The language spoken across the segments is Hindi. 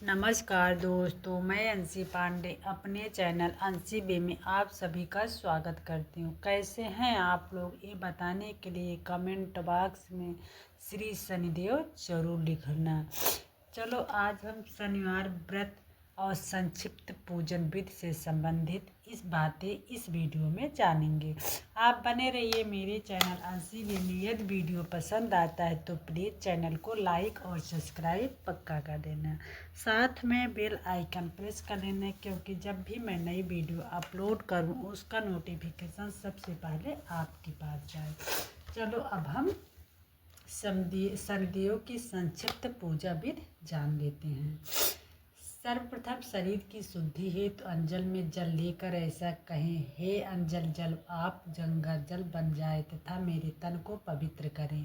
नमस्कार दोस्तों, मैं अंशी पांडे अपने चैनल अंशी बे में आप सभी का स्वागत करती हूँ। कैसे हैं आप लोग, ये बताने के लिए कमेंट बॉक्स में श्री शनिदेव जरूर लिखना। चलो आज हम शनिवार व्रत और संक्षिप्त पूजन विधि से संबंधित इस बातें इस वीडियो में जानेंगे। आप बने रहिए मेरे चैनल अंशी बे में। यदि वीडियो पसंद आता है तो प्लीज़ चैनल को लाइक और सब्सक्राइब पक्का कर देना। साथ में बेल आइकन प्रेस कर लेना, क्योंकि जब भी मैं नई वीडियो अपलोड करूं उसका नोटिफिकेशन सबसे पहले आपके पास जाए। चलो अब हम शनिदेव की संक्षिप्त पूजा विधि जान लेते हैं। सर्वप्रथम शरीर की शुद्धि हेतु अंजल में जल लेकर ऐसा कहें, हे अंजल जल आप गंगा जल बन जाए तथा मेरे तन को पवित्र करें,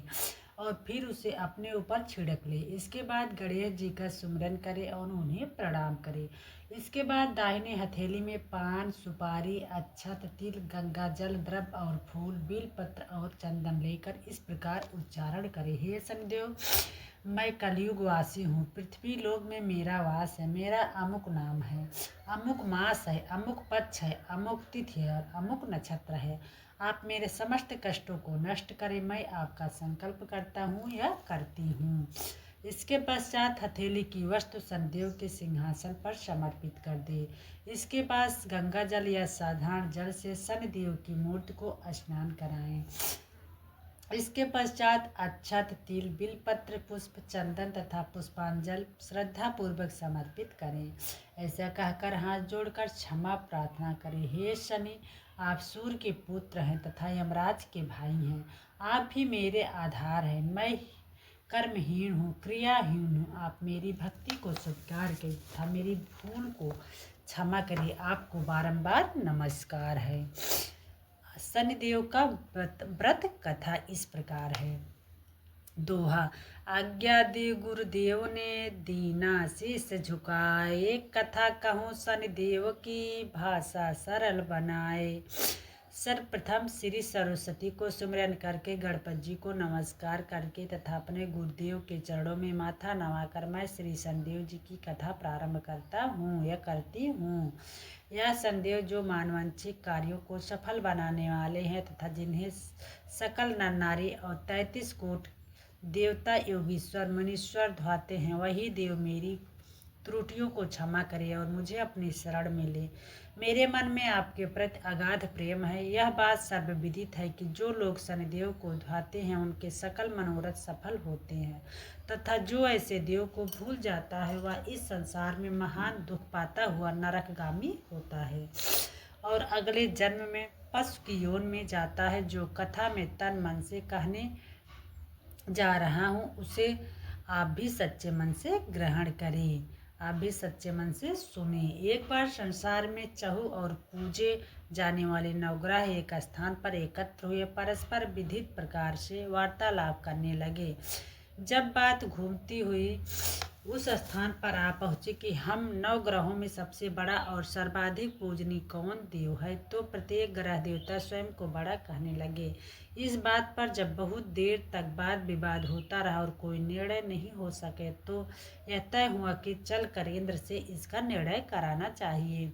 और फिर उसे अपने ऊपर छिड़क ले। इसके बाद गणेश जी का सुमिरन करें और उन्हें प्रणाम करें। इसके बाद दाहिने हथेली में पान, सुपारी, अक्षत, तिल, गंगा जल, द्रव्य और फूल, बेलपत्र और चंदन लेकर इस प्रकार उच्चारण करें, हे शनिदेव मैं कलयुग वासी हूँ। पृथ्वी लोक में मेरा वास है। मेरा अमुक नाम है, अमुक मास है, अमुक पक्ष है, अमुक तिथि है और अमुक नक्षत्र है। आप मेरे समस्त कष्टों को नष्ट करें। मैं आपका संकल्प करता हूँ या करती हूँ। इसके पश्चात हथेली की वस्तु शनिदेव के सिंहासन पर समर्पित कर दे। इसके पास गंगा जल या साधारण जल से शनिदेव की मूर्ति को स्नान कराएं। इसके पश्चात अक्षत, तिल, बिलपत्र, पुष्प, चंदन तथा पुष्पांजलि श्रद्धा पूर्वक समर्पित करें। ऐसा कहकर हाथ जोड़कर क्षमा प्रार्थना करें, हे शनि आप सूर्य के पुत्र हैं तथा यमराज के भाई हैं। आप ही मेरे आधार हैं। मैं कर्महीन हूँ, क्रियाहीन हूँ। आप मेरी भक्ति को स्वीकार करें तथा मेरी भूल को क्षमा करिए। आपको बारंबार नमस्कार है। शनिदेव का व्रत कथा इस प्रकार है। दोहा। आज्ञा दी गुरुदेव ने, दीना शीस झुकाए, कथा कहूँ शनिदेव की, भाषा सरल बनाए। सर्वप्रथम श्री सरस्वती को सुमिरन करके, गणपति जी को नमस्कार करके तथा अपने गुरुदेव के चरणों में माथा नवाकर मैं श्री शनिदेव जी की कथा प्रारंभ करता हूँ या करती हूँ। यह शनिदेव जो मानवांछिक कार्यों को सफल बनाने वाले हैं तथा जिन्हें सकल नर नारी और 33 कोट देवता योगीश्वर मुनीश्वर ध्याते हैं, वही देव मेरी त्रुटियों को क्षमा करे और मुझे अपनी शरण में ले। मेरे मन में आपके प्रति अगाध प्रेम है। यह बात सर्वविदित है कि जो लोग शनिदेव को ध्याते हैं उनके सकल मनोरथ सफल होते हैं, तथा जो ऐसे देव को भूल जाता है वह इस संसार में महान दुख पाता हुआ नरकगामी होता है और अगले जन्म में पशु की योनि में जाता है। जो कथा में तन मन से कहने जा रहा हूँ उसे आप भी सच्चे मन से ग्रहण करें, आप भी सच्चे मन से सुने। एक बार संसार में चहु और पूजे जाने वाले नवग्रह एक स्थान पर एकत्र हुए, परस्पर विधित प्रकार से वार्तालाप करने लगे। जब बात घूमती हुई उस स्थान पर आ पहुँचे कि हम नवग्रहों में सबसे बड़ा और सर्वाधिक पूजनीय कौन देव है, तो प्रत्येक ग्रह देवता स्वयं को बड़ा कहने लगे। इस बात पर जब बहुत देर तक वाद विवाद होता रहा और कोई निर्णय नहीं हो सके, तो यह तय हुआ कि चलकर इंद्र से इसका निर्णय कराना चाहिए।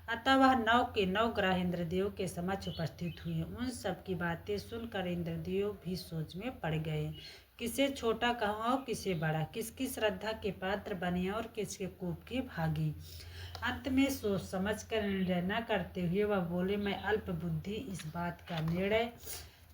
अतः वह 9 के 9 ग्रह इंद्रदेव के समक्ष उपस्थित हुए। उन सब की बातें सुनकर इंद्रदेव भी सोच में पड़ गए, किसे छोटा कहूँ और किसे बड़ा, किसकी श्रद्धा के पात्र बने और किसके कोप के भागी। अंत में सोच समझ कर निर्णय न करते हुए वह बोले, मैं अल्प बुद्धि इस बात का निर्णय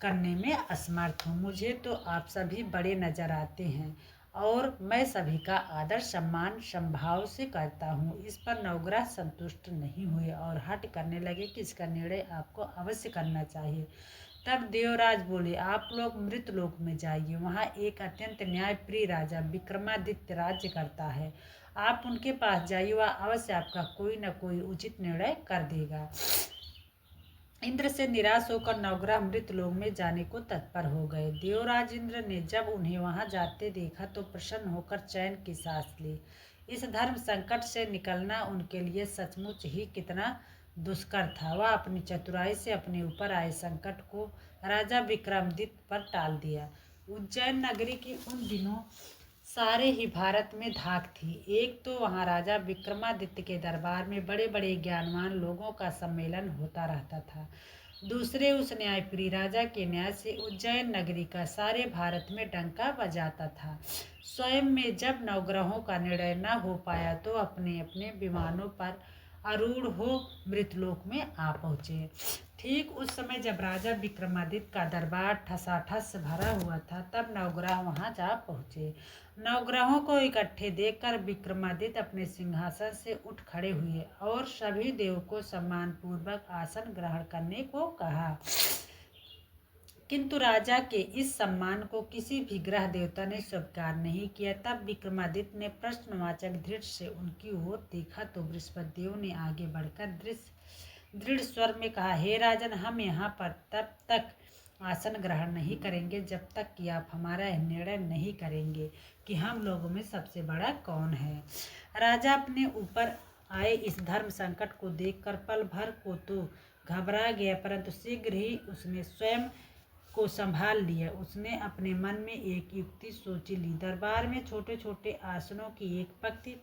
करने में असमर्थ हूँ। मुझे तो आप सभी बड़े नजर आते हैं और मैं सभी का आदर सम्मान संभाव से करता हूँ। इस पर नवग्रह संतुष्ट नहीं हुए और हट करने लगे कि इसका निर्णय आपको अवश्य करना चाहिए। तब देवराज बोले, आप लोग मृत लोक में जाइए, वहाँ एक अत्यंत न्यायप्रिय राजा विक्रमादित्य राज्य करता है। आप उनके पास जाइए, वह अवश्य आपका कोई न कोई उचित निर्णय कर देगा। इंद्र से निराश होकर नवग्रह मृत लोक में जाने को तत्पर हो गए। देवराज इंद्र ने जब उन्हें वहां जाते देखा तो प्रसन्न होकर चैन की सांस ली। इस धर्म संकट से निकलना उनके लिए सचमुच ही कितना दुष्कर था। वह अपनी चतुराई से अपने ऊपर आए संकट को राजा विक्रमादित्य पर टाल दिया। उज्जैन नगरी की उन दिनों सारे ही भारत में धाक थी। एक तो वहाँ राजा विक्रमादित्य के दरबार में बड़े बड़े ज्ञानवान लोगों का सम्मेलन होता रहता था। दूसरे उस न्यायप्रिय राजा के न्याय से उज्जैन नगरी का सारे भारत में डंका बजाता था। स्वयं में जब नवग्रहों का निर्णय न हो पाया तो अपने अपने विमानों पर आरूढ़ हो मृतलोक में आ पहुँचे। ठीक उस समय जब राजा विक्रमादित्य का दरबार ठसाठस भरा हुआ था, तब नवग्रह वहां जा पहुँचे। नवग्रहों को इकट्ठे देखकर विक्रमादित्य अपने सिंहासन से उठ खड़े हुए और सभी देव को सम्मानपूर्वक आसन ग्रहण करने को कहा। किंतु राजा के इस सम्मान को किसी भी ग्रह देवता ने स्वीकार नहीं किया। तब विक्रमादित्य ने प्रश्नवाचक दृष्टि से उनकी ओर देखा तो बृहस्पति देव ने आगे बढ़कर दृढ़ स्वर में कहा, हे राजन, हम यहाँ पर तब तक आसन ग्रहण नहीं करेंगे जब तक कि आप हमारा यह निर्णय नहीं करेंगे कि हम लोगों में सबसे बड़ा कौन है। राजा अपने ऊपर आए इस धर्म संकट को देखकर पल भर को तो घबरा गया, परंतु शीघ्र ही उसने स्वयं को संभाल लिया। उसने अपने मन में एक युक्ति सोची ली। दरबार में छोटे छोटे आसनों की एक पंक्ति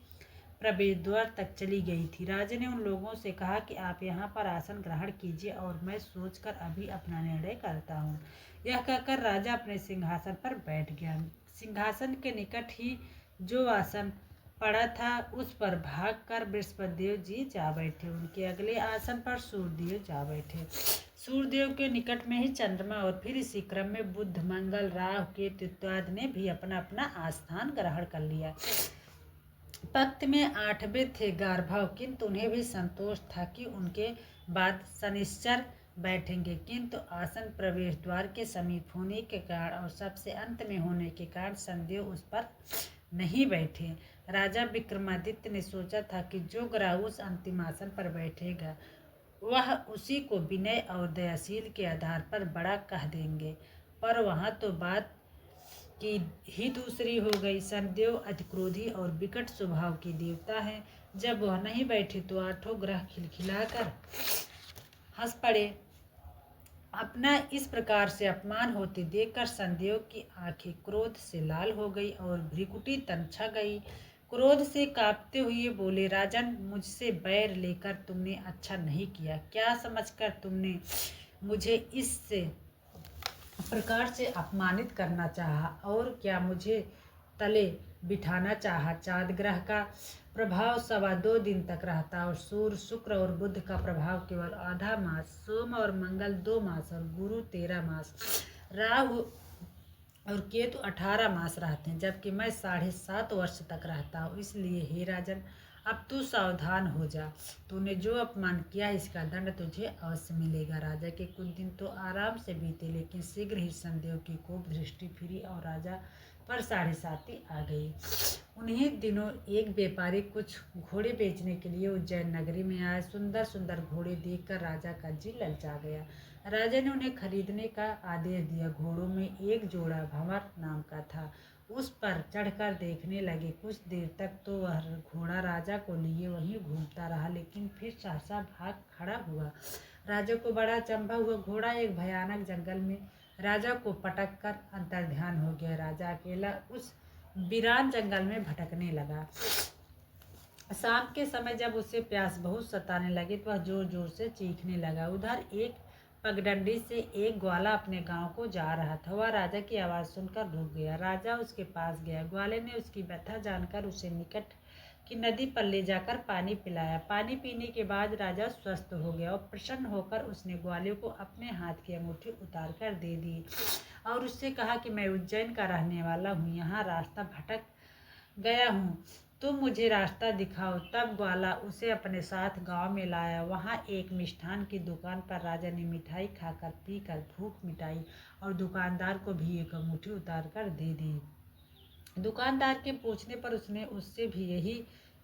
प्रवेश द्वार तक चली गई थी। राजा ने उन लोगों से कहा कि आप यहाँ पर आसन ग्रहण कीजिए और मैं सोचकर अभी अपना निर्णय करता हूँ। यह कहकर राजा अपने सिंहासन पर बैठ गया। सिंहासन के निकट ही जो आसन पड़ा था उस पर भागकर बृहस्पति देव जी जा बैठे। उनके अगले आसन पर सूर्यदेव जा बैठे। सूर्यदेव के निकट में ही चंद्रमा और फिर इसी क्रम में बुध, मंगल, राहु, केतु इत्यादि ने भी अपना अपना आस्थान ग्रहण कर लिया। पंक्ति में 8वें थे गार्भव, किंतु उन्हें भी संतोष था कि उनके बाद शनिश्चर बैठेंगे, किंतु आसन प्रवेश द्वार के समीप होने के कारण और सबसे अंत में होने के कारण शनिदेव उस पर नहीं बैठे। राजा विक्रमादित्य ने सोचा था कि जो ग्रह उस अंतिम आसन पर बैठेगा वह उसी को विनय और दयाशील के आधार पर बड़ा कह देंगे, पर वहाँ तो बात की ही दूसरी हो गई। शनिदेव अतिक्रोधी और विकट स्वभाव के देवता हैं। जब वह नहीं बैठे तो 8 ग्रह खिलखिलाकर हंस पड़े। अपना इस प्रकार से अपमान होते देखकर शनिदेव की आंखें क्रोध से लाल हो गई और भ्रिकुटी तनछा गई। क्रोध से कांपते हुए बोले, राजन, मुझसे बैर लेकर तुमने अच्छा नहीं किया। क्या समझकर तुमने मुझे इस प्रकार से अपमानित करना चाहा, और क्या मुझे तले बिठाना चाहा। चाँद ग्रह का प्रभाव 2.25 दिन तक रहता और सूर्य, शुक्र और बुध का प्रभाव केवल आधा मास, सोम और मंगल 2 मास और गुरु 13 मास, राहु और केतु 18 मास रहते हैं, जबकि मैं 7.5 वर्ष तक रहता हूँ। इसलिए हे राजन, अब तू सावधान हो जा। तूने जो अपमान किया इसका दंड तुझे अवश्य मिलेगा। राजा के कुछ दिन तो आराम से बीते, लेकिन शीघ्र ही शनिदेव की कोप दृष्टि फिरी और राजा पर 7.5 आ गई। उन्हीं दिनों एक व्यापारी कुछ घोड़े बेचने के लिए उज्जैन नगरी में आए। सुंदर सुंदर घोड़े देखकर राजा का जी ललचा गया। राजा ने उन्हें खरीदने का आदेश दिया। घोड़ों में एक जोड़ा भंवर नाम का था। उस पर चढ़कर देखने लगे। कुछ देर तक तो वह घोड़ा राजा को लिए वहीं घूमता रहा, लेकिन फिर सहसा भाग खड़ा हुआ। राजा को बड़ा अचंभा हुआ। घोड़ा एक भयानक जंगल में राजा को पटक कर अंतर्ध्यान हो गया। राजा अकेला उस वीरान जंगल में भटकने लगा। शाम के समय जब उसे प्यास बहुत सताने लगी तो वह जोर जोर से चीखने लगा। उधर एक पगडंडी से एक ग्वाला अपने गांव को जा रहा था। वह राजा की आवाज़ सुनकर रुक गया। राजा उसके पास गया। ग्वाले ने उसकी व्यथा जानकर उसे निकट की नदी पर ले जाकर पानी पिलाया। पानी पीने के बाद राजा स्वस्थ हो गया और प्रसन्न होकर उसने ग्वाले को अपने हाथ की अंगूठी उतार कर दे दी और उससे कहा कि मैं उज्जैन का रहने वाला हूँ, यहाँ रास्ता भटक गया हूँ, तुम मुझे रास्ता दिखाओ। तब ग्वाला उसे अपने साथ गांव में लाया। वहाँ एक मिष्ठान की दुकान पर राजा ने मिठाई खाकर पीकर भूख मिटाई और दुकानदार को भी एक अंगूठी उतार कर दे दी। दुकानदार के पूछने पर उसने उससे भी यही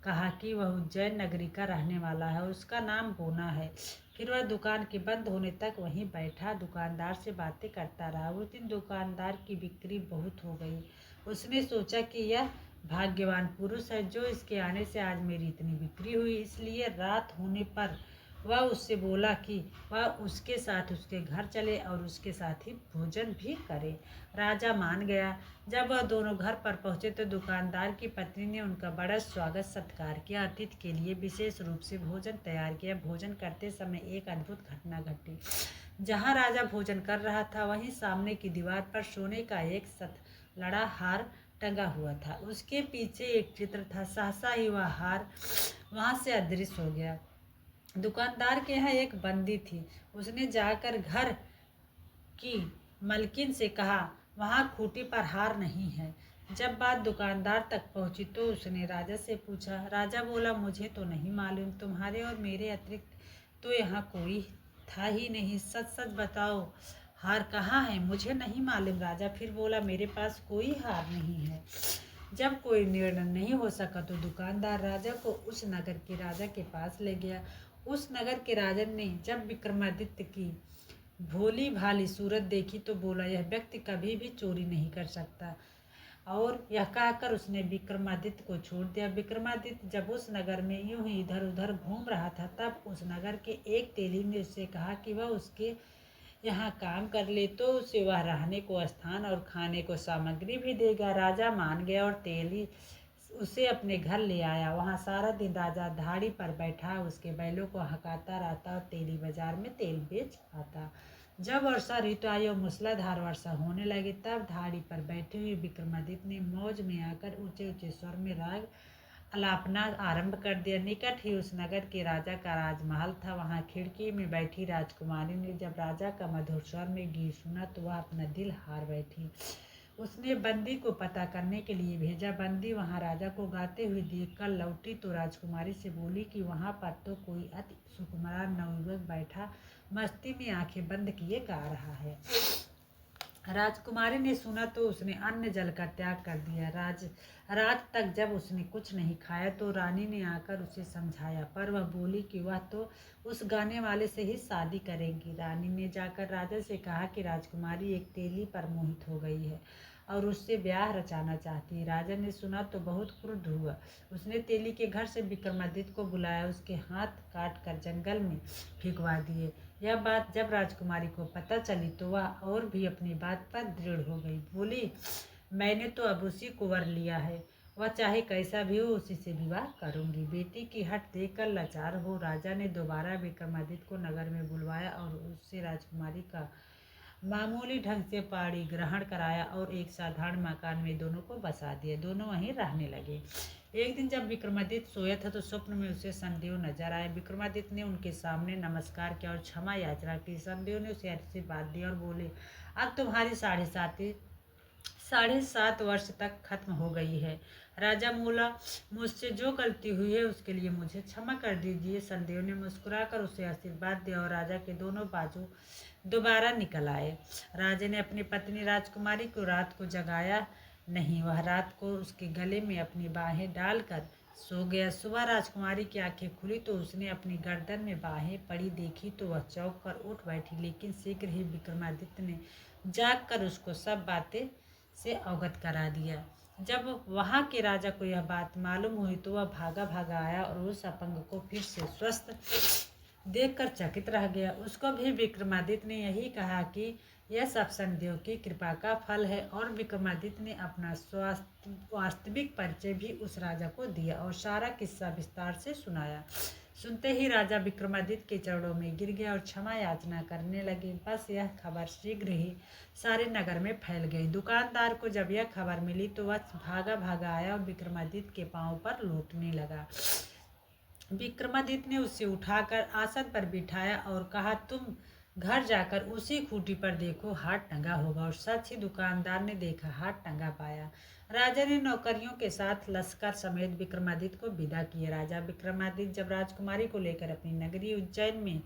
कहा कि वह उज्जैन नगरी का रहने वाला है, उसका नाम बोना है। फिर वह दुकान के बंद होने तक वहीं बैठा दुकानदार से बातें करता रहा। उस दिन दुकानदार की बिक्री बहुत हो गई। उसने सोचा कि यह भाग्यवान पुरुष है जो इसके आने से आज मेरी इतनी बिक्री हुई। इसलिए रात होने पर वह उससे बोला कि वह उसके साथ उसके घर चले और उसके साथ ही भोजन भी करे। राजा मान गया। जब वह दोनों घर पर पहुंचे तो दुकानदार की पत्नी ने उनका बड़ा स्वागत सत्कार किया। अतिथि के लिए विशेष रूप से भोजन तैयार किया। भोजन करते समय एक अद्भुत घटना घटी। जहाँ राजा भोजन कर रहा था वहीं सामने की दीवार पर सोने का एक लड़ा हार टंगा हुआ था। उसके पीछे एक चित्र था। सहसा ही वह हार वहां से अदृश्य हो गया। दुकानदार के यहाँ एक बंदी थी। उसने जाकर घर की मलकिन से कहा, वहाँ खूंटी पर हार नहीं है। जब बात दुकानदार तक पहुंची तो उसने राजा से पूछा। राजा बोला, मुझे तो नहीं मालूम, तुम्हारे और मेरे अतिरिक्त तो यहाँ कोई था ही नहीं। सच सच बताओ, हार कहाँ है? मुझे नहीं मालूम। राजा फिर बोला, मेरे पास कोई हार नहीं है। जब कोई निर्णय नहीं हो सका तो दुकानदार राजा को उस नगर के राजा के पास ले गया। उस नगर के राजा ने जब विक्रमादित्य की भोली भाली सूरत देखी तो बोला, यह व्यक्ति कभी भी चोरी नहीं कर सकता। और यह कहकर उसने विक्रमादित्य को छोड़ दिया। विक्रमादित्य जब उस नगर में यूं ही इधर उधर घूम रहा था तब उस नगर के एक तेली ने उससे कहा कि वह उसके यहाँ काम कर ले तो उसे वह रहने को स्थान और खाने को सामग्री भी देगा। राजा मान गया और तेली उसे अपने घर ले आया। वहाँ सारा दिन राजा धाड़ी पर बैठा उसके बैलों को हकाता रहता और तेली बाजार में तेल बेच आता। जब वर्षा ऋतु आई और मूसलाधार वर्षा होने लगी तब धाड़ी पर बैठे हुए विक्रमादित्य ने मौज में आकर ऊंचे ऊंचे स्वर में राग अलापना आरंभ कर दिया। निकट ही उस नगर के राजा का राजमहल था। वहां खिड़की में बैठी राजकुमारी ने जब राजा का मधुर स्वर में गीत सुना तो वह अपना दिल हार बैठी। उसने बंदी को पता करने के लिए भेजा। बंदी वहां राजा को गाते हुए देखकर लौटी तो राजकुमारी से बोली कि वहां पर तो कोई अति सुकुमार नवयुवक बैठा मस्ती में आंखें बंद किए गा रहा है। राजकुमारी ने सुना तो उसने अन्न जल का त्याग कर दिया। रात तक जब उसने कुछ नहीं खाया तो रानी ने आकर उसे समझाया, पर वह बोली कि वह तो उस गाने वाले से ही शादी करेगी। रानी ने जाकर राजा से कहा कि राजकुमारी एक तेली पर मोहित हो गई है और उससे ब्याह रचाना चाहती है। राजा ने सुना तो बहुत क्रुद्ध हुआ। उसने तेली के घर से विक्रमादित्य को बुलाया, उसके हाथ काट कर जंगल में फेंकवा दिए। यह बात जब राजकुमारी को पता चली तो वह और भी अपनी बात पर दृढ़ हो गई। बोली, मैंने तो अब उसी को वर लिया है, वह चाहे कैसा भी हो उसी से विवाह करूंगी। बेटी की हट देखकर लाचार हो राजा ने दोबारा विक्रमादित्य को नगर में बुलवाया और उससे राजकुमारी का मामूली ढंग से पाणी ग्रहण कराया और एक साधारण मकान में दोनों को बसा दिया। दोनों वहीं रहने लगे। एक दिन जब विक्रमादित्य सोया था तो स्वप्न में उसे संदेव नजर आए। विक्रमादित्य ने उनके सामने नमस्कार किया और क्षमा याचना की। संदेव ने उसे आशीर्वाद दिया और बोले, अब तुम्हारी 7.5 वर्ष तक खत्म हो गई है। राजा बोला, मुझसे जो गलती हुई है उसके लिए मुझे क्षमा कर दीजिए। संदेव ने मुस्कुराकर उसे आशीर्वाद दिया और राजा के दोनों बाजू दोबारा निकल आए। राजा ने अपनी पत्नी राजकुमारी को रात को जगाया नहीं। वह रात को उसके गले में अपनी बाहें डालकर सो गया। सुबह राजकुमारी की आंखें खुली तो उसने अपनी गर्दन में बाहें पड़ी देखी तो वह चौंक कर उठ बैठी, लेकिन शीघ्र ही विक्रमादित्य ने जाग कर उसको सब बातें से अवगत करा दिया। जब वहां के राजा को यह बात मालूम हुई तो वह भागा भागा आया और उस अपंग को फिर से स्वस्थ देखकर चकित रह गया। उसको भी विक्रमादित्य ने यही कहा कि यह सब संदेव की कृपा का फल है और विक्रमादित्य ने अपना वास्तविक परिचय भी उस राजा को दिया और सारा किस्सा विस्तार से सुनाया। सुनते ही राजा विक्रमादित्य के चरणों में गिर गया और क्षमा याचना करने लगे। बस यह खबर शीघ्र ही सारे नगर में फैल गई। दुकानदार को जब यह खबर मिली तो वह भागा भागा आया और विक्रमादित्य के पांव पर लौटने लगा। विक्रमादित्य ने उसे उठाकर आसन पर बिठाया और कहा, तुम घर जाकर उसी खूंटी पर देखो, हाथ टंगा होगा। और सच ही दुकानदार ने देखा, हाथ टंगा पाया। राजा ने नौकरियों के साथ लश्कर समेत विक्रमादित्य को विदा किया। राजा विक्रमादित्य जब राजकुमारी को लेकर अपनी नगरी उज्जैन में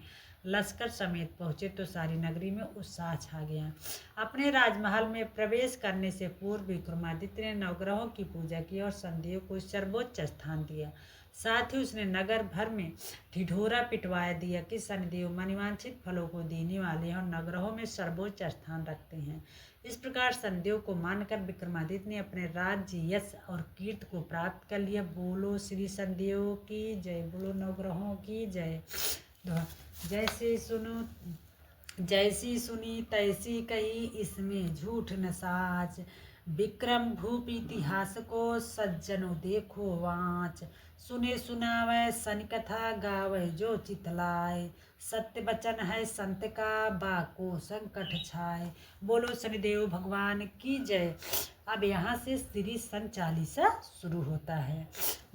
लश्कर समेत पहुंचे तो सारी नगरी में उत्साह छा गया। अपने राजमहल में प्रवेश करने से पूर्व विक्रमादित्य ने नवग्रहों की पूजा की और संदेव को सर्वोच्च स्थान दिया। साथ ही उसने नगर भर में ढिढोरा पिटवाया दिया कि शनिदेव मनवांछित फलों को देने वाले हैं और नवग्रहों में सर्वोच्च स्थान रखते हैं। इस प्रकार शनिदेव को मानकर विक्रमादित्य ने अपने राज्य यश और कीर्ति को प्राप्त कर लिया। बोलो श्री शनिदेव की जय, बोलो नवग्रहों की जय। दोहा। जैसे सुनो जैसी सुनी तैसी कही, इसमें झूठ न साच। विक्रम भूप इतिहास को, सज्जनों देखो वाच। सुने सुनावे सन कथा, गावे जो चितलाए। सत्य वचन है संत का, बाको संकट छाए। बोलो शनिदेव भगवान की जय। अब यहाँ से श्री सन चालीसा शुरू होता है।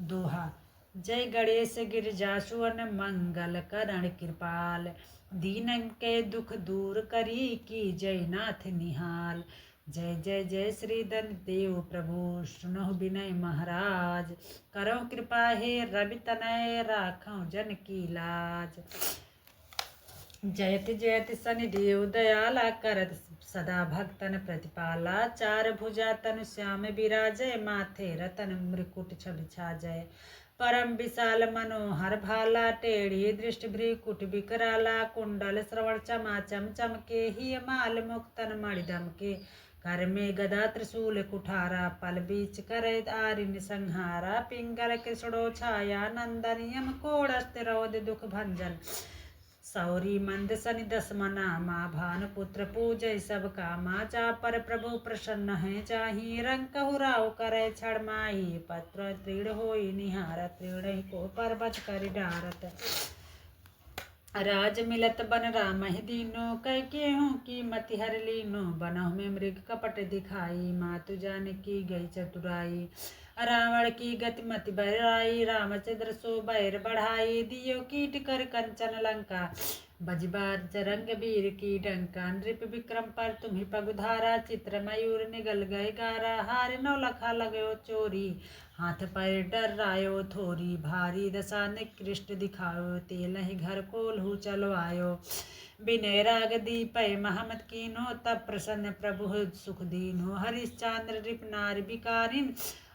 दोहा। जय गणेश गिरजासुवन, मंगल करण कृपाल। दीन के दुख दूर करी, की जय नाथ निहाल। जय जय जय श्री धन देव प्रभु, सुनो विनय महाराज। करो कृपा हे रवि तनय, राखो जन की लाज। जयति जयति शनिदेव दयाला, करत सदा भक्तन प्रतिपाला। चार भुजा तनु श्याम विराजय, माथे रतन मृकुट छवि छाजय। परम विशाल मनोहर भाला, टेढ़ी दृष्टि भ्रिकुट विकराला। कुंडल श्रवण चमाचम चमके, ही माल मुक्तन मणिदम के। कर में गदा त्रिशूल कुठारा, पल बीच करे आरिन संहारा। पिंगल कृष्णो छाया नंदन, यम कोड़स्ते रोद दुख भंजन। सौरी मंद शनि दसमना, माँ भानुपुत्र पूजय सब कामा। जा पर प्रभु प्रसन्न है चाही, रंग कहु राव करे क्षण माही। पत्र तृण होई निहारत, तृण को पर्वत करि डारत। राज मिलत बन राम ही दीनो, कह केहूँ की मति हर लीनो। बनहु में मृग कपट दिखाई, मातु जानकी गई चतुराई। रावण की गति मति बहराई, रामचंद्र सो बैर बढ़ाई। दियो कीट कर कंचन लंका, बजबार जरंग वीर की डंका। नृप विक्रम पर तुम्ही पगुधारा, चित्र मयूर निगल गए गारा। हार नौ लखा लगयो चोरी, हाथ पैर डर रायो थोरी। भारी दशा निकृष्ट दिखायो, तेलहि घर कोल्हू चलवायो। विनय राग दीपय महमत कीन्हो, तब प्रसन्न प्रभु सुख दीन्हो। हरिश्चंद्र रिप नार विकारिन,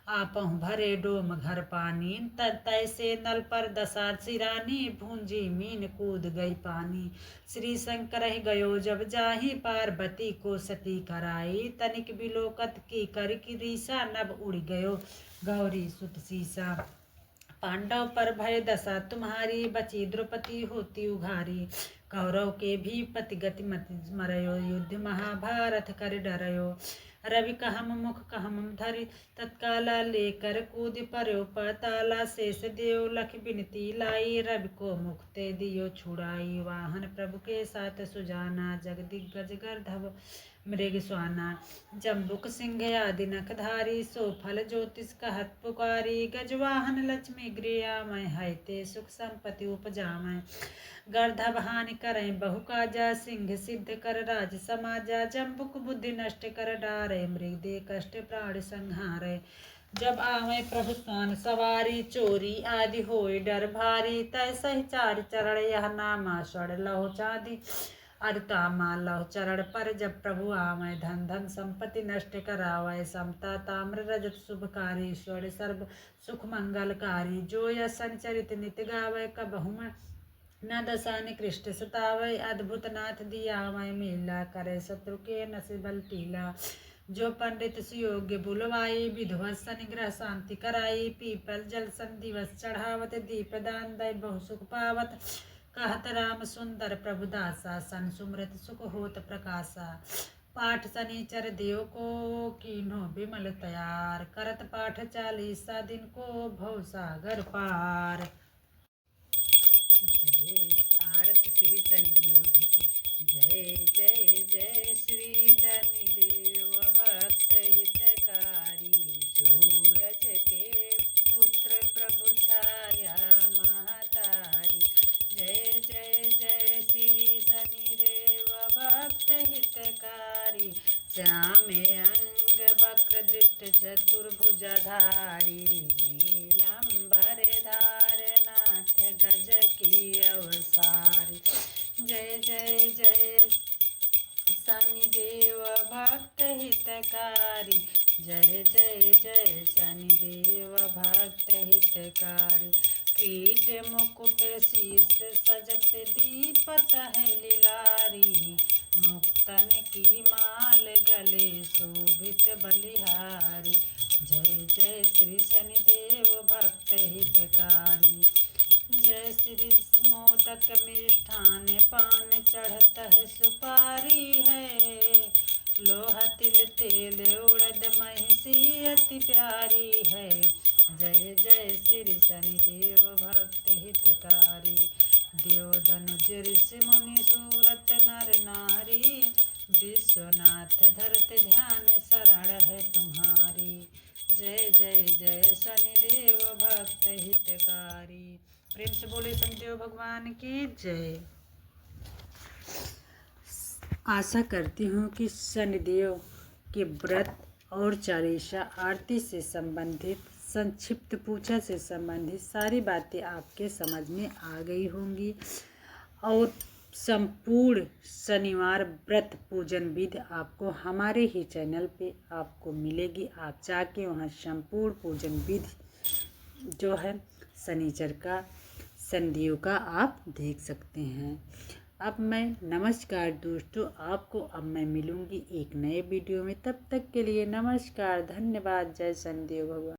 आपहु भरे डोम घर पानी। तैसे नल पर दशा सिरानी, भूंजी मीन कूद गई पानी। श्री शंकर गयो जब जाहि, पार्वती को सती कराई। तनिक बिलोकत की कर की रीसा, नभ उड़ गयो गौरी सुत सीसा। पांडव पर भय दशा तुम्हारी, बची द्रौपदी होती उघारी। कौरव के भी पति गति मति मरयो, युद्ध महाभारत कर डरयो। रवि कहम मुख कहम धरि, तत्काला लेकर कूद पर्यो पाताला। शेष देव लख बिनती लाई, रवि को मुख ते दियो छुड़ाई। वाहन प्रभु के साथ सुजाना, जग दिग्गज गर्धव मृग स्वाना। जम्बुक सिंह आदि नखधारी, सो फल ज्योतिष कहत पुकारी। गजवाहन लक्ष्मी गृहमय, है ते सुख संपत्ति उपजामय। गर्धव हानि करें बहु काजा, सिंह सिद्ध कर राज समाजा। जम्बुक बुद्धि नष्ट कर डारे, मृग दे कष्ट प्राण संहारे। जब आवे प्रभु स्वान सवारी, चोरी आदि होए डर भारी। तैसहि चार चरण यह नामा, स्वर्ण लहो चांदी अरुतामा। लहो चरण पर जब प्रभु आवे, धन धन संपत्ति नष्ट करावे। समता ताम्र रजत शुभकारी, स्वर्ण सर्व सुख मंगलकारी। जो यह संचरित नित गावे, कबहु न दशा निकृष्ट सतावै। अद्भुत नाथ दियावै, मेला करे शत्रु के नस बल टीला। जो पंडित सुयोग्य बुलवाई, विधवा सनिग्रह शांति कराई। पीपल जल सन दिवस चढ़ावत, दीप दान दय बहु सुख पावत। कहत राम सुंदर प्रभु दासा, सन सुमृत सुख होत प्रकाशा। पाठ शनिचर देव को, कीन्हो विमल तैयार। करत पाठ 40 दिन को, भव सागर पार। जय आरत श्री शनिदेव जी की जय। जय जय श्री धनिदेव भक्त हितकारी। सूरज के पुत्र प्रभु छाया महतारी। जय जय जय श्री शनिदेव भक्त हितकारी। श्याम अंग वक्र दृष्ट चतुर्भुजधारी। नीलंबर धार नाथ गज की अवसारी। जय जय जय शनिदेव भक्त हितकारी। जय जय जय शनिदेव भक्त हितकारी। कीट मुकुट शीस सजत, दीपत है लीलारी। मुक्तन की माल गले, शोभित बलिहारी। जय जय श्री शनिदेव भक्त हितकारी। जय श्री मोदक मिष्ठान पान चढ़त है सुपारी है। लोहा तिल तेल उड़द महिषी अति प्यारी है। जय जय श्री शनिदेव भक्त हितकारी। देव दनुज ऋषि मुनि सूरत नर नारी। विश्वनाथ धरत ध्यान शरण है तुम्हारी। जय जय जय शनिदेव भक्त हितकारी। प्रेम से बोले शनिदेव भगवान की जय। आशा करती हूँ कि शनिदेव के व्रत और चालीसा आरती से संबंधित, संक्षिप्त पूजा से संबंधित सारी बातें आपके समझ में आ गई होंगी और संपूर्ण शनिवार व्रत पूजन विधि आपको हमारे ही चैनल पे आपको मिलेगी। आप जाके वहाँ संपूर्ण पूजन विधि जो है शनिचर का, शनिदेव का आप देख सकते हैं। अब मैं नमस्कार दोस्तों, आपको अब मैं मिलूँगी एक नए वीडियो में। तब तक के लिए नमस्कार, धन्यवाद। जय शनिदेव भगवान।